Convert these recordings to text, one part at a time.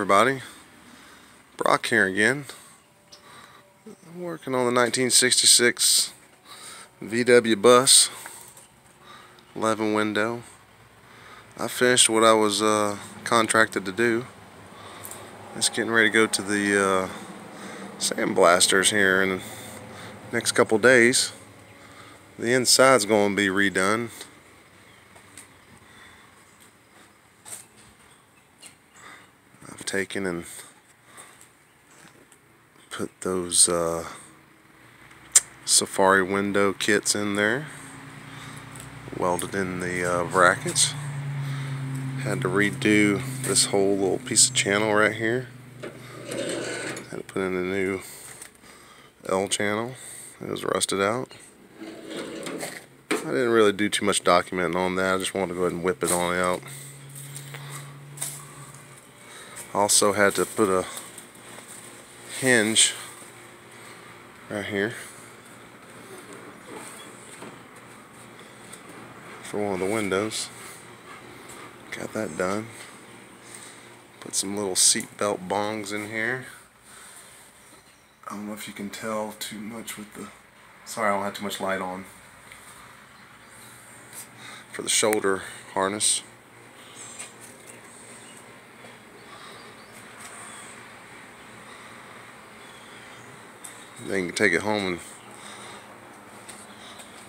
everybody, Brock here again. I'm working on the 1966 VW bus, 11 window. I finished what I was contracted to do. Just getting ready to go to the sandblasters here in the next couple days. The inside's going to be redone. I've taken and put those safari window kits in there, welded in the brackets. Had to redo this whole little piece of channel right here. Had to put in a new L channel. It was rusted out. I didn't really do too much documenting on that. I just wanted to go ahead and whip it on out. Also had to put a hinge right here for one of the windows. Got that done. Put some little seat belt bongs in here. I don't know if you can tell too much with the... Sorry, I don't have too much light on. For the shoulder harness. Then you can take it home and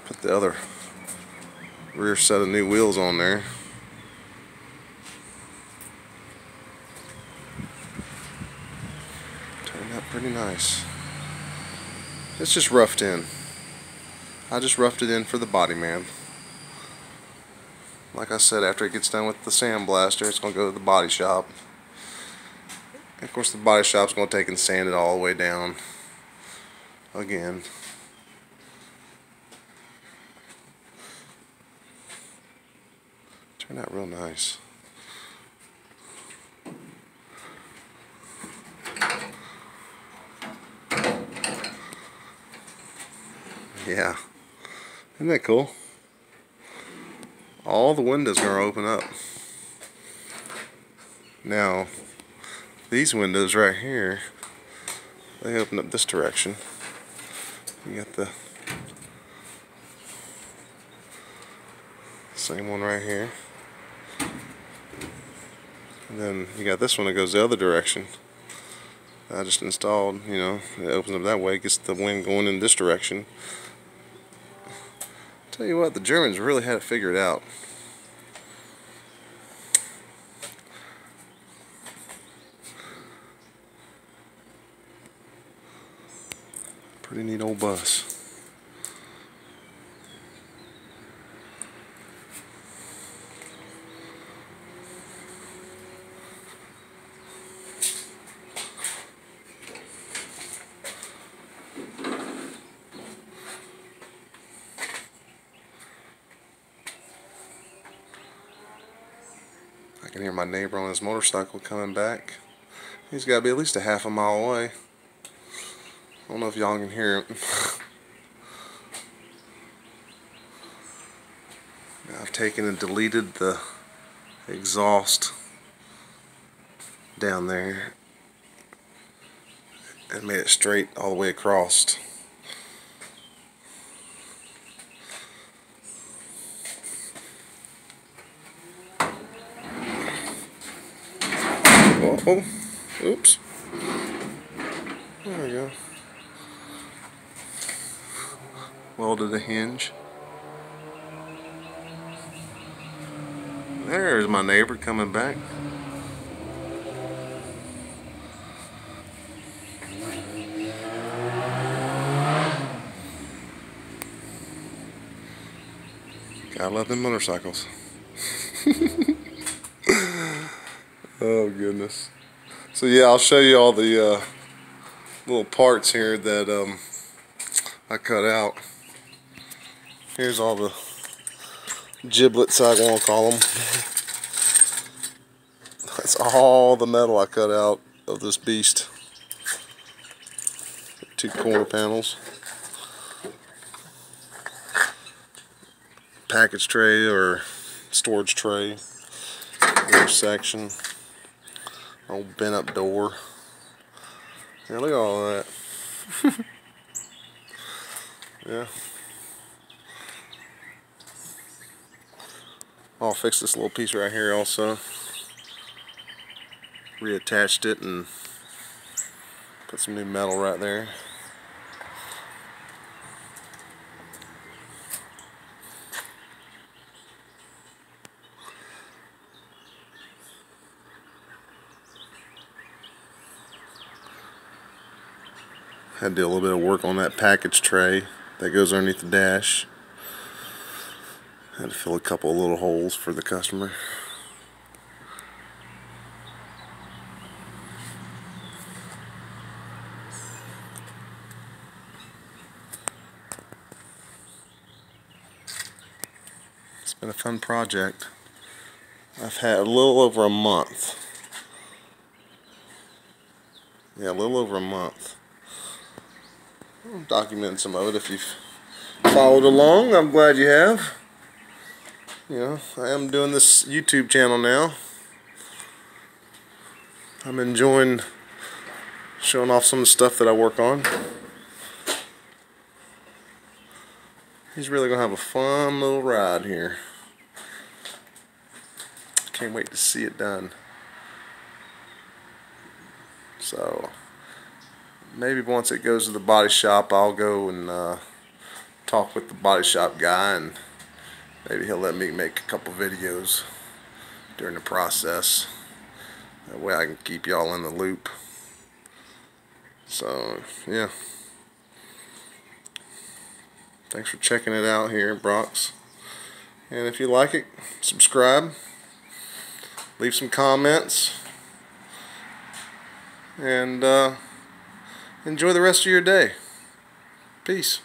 put the other rear set of new wheels on there. Turned out pretty nice. It's just roughed in. I just roughed it in for the body man. Like I said, after it gets done with the sandblaster, it's going to go to the body shop. And of course, the body shop's going to take and sand it all the way down again. Turned out real nice. Yeah, isn't that cool? All the windows are going to open up. Now, these windows right here, they open up this direction. You got the same one right here. And then you got this one that goes the other direction. I just installed, you know, it opens up that way, gets the wind going in this direction. Tell you what, the Germans really had it figured out. Pretty neat old bus. I can hear my neighbor on his motorcycle coming back. He's got to be at least a half a mile away. I don't know if y'all can hear him. I've taken and deleted the exhaust down there and made it straight all the way across. Oh, oops. There we go. Welded a hinge. There's my neighbor coming back. Gotta love them motorcycles. Oh goodness. So yeah, I'll show you all the little parts here that I cut out. Here's all the giblets, I want to call them. That's all the metal I cut out of this beast. 2 corner panels. Package tray or storage tray. Rear section. Old bent up door. Yeah, look at all that. Yeah. I'll fix this little piece right here also. Reattached it and put some new metal right there. Had to do a little bit of work on that package tray that goes underneath the dash. Had to fill a couple of little holes for the customer. It's been a fun project. I've had a little over a month. Yeah, a little over a month. I'm documenting some of it. If you've followed along, I'm glad you have. You know, I am doing this YouTube channel now. I'm enjoying showing off some of the stuff that I work on. He's really gonna have a fun little ride here. Can't wait to see it done. So maybe once it goes to the body shop, I'll go and talk with the body shop guy, and maybe he'll let me make a couple videos during the process. That way I can keep y'all in the loop. So yeah, thanks for checking it out here at Brock's. And if you like it, subscribe, leave some comments, and enjoy the rest of your day. Peace.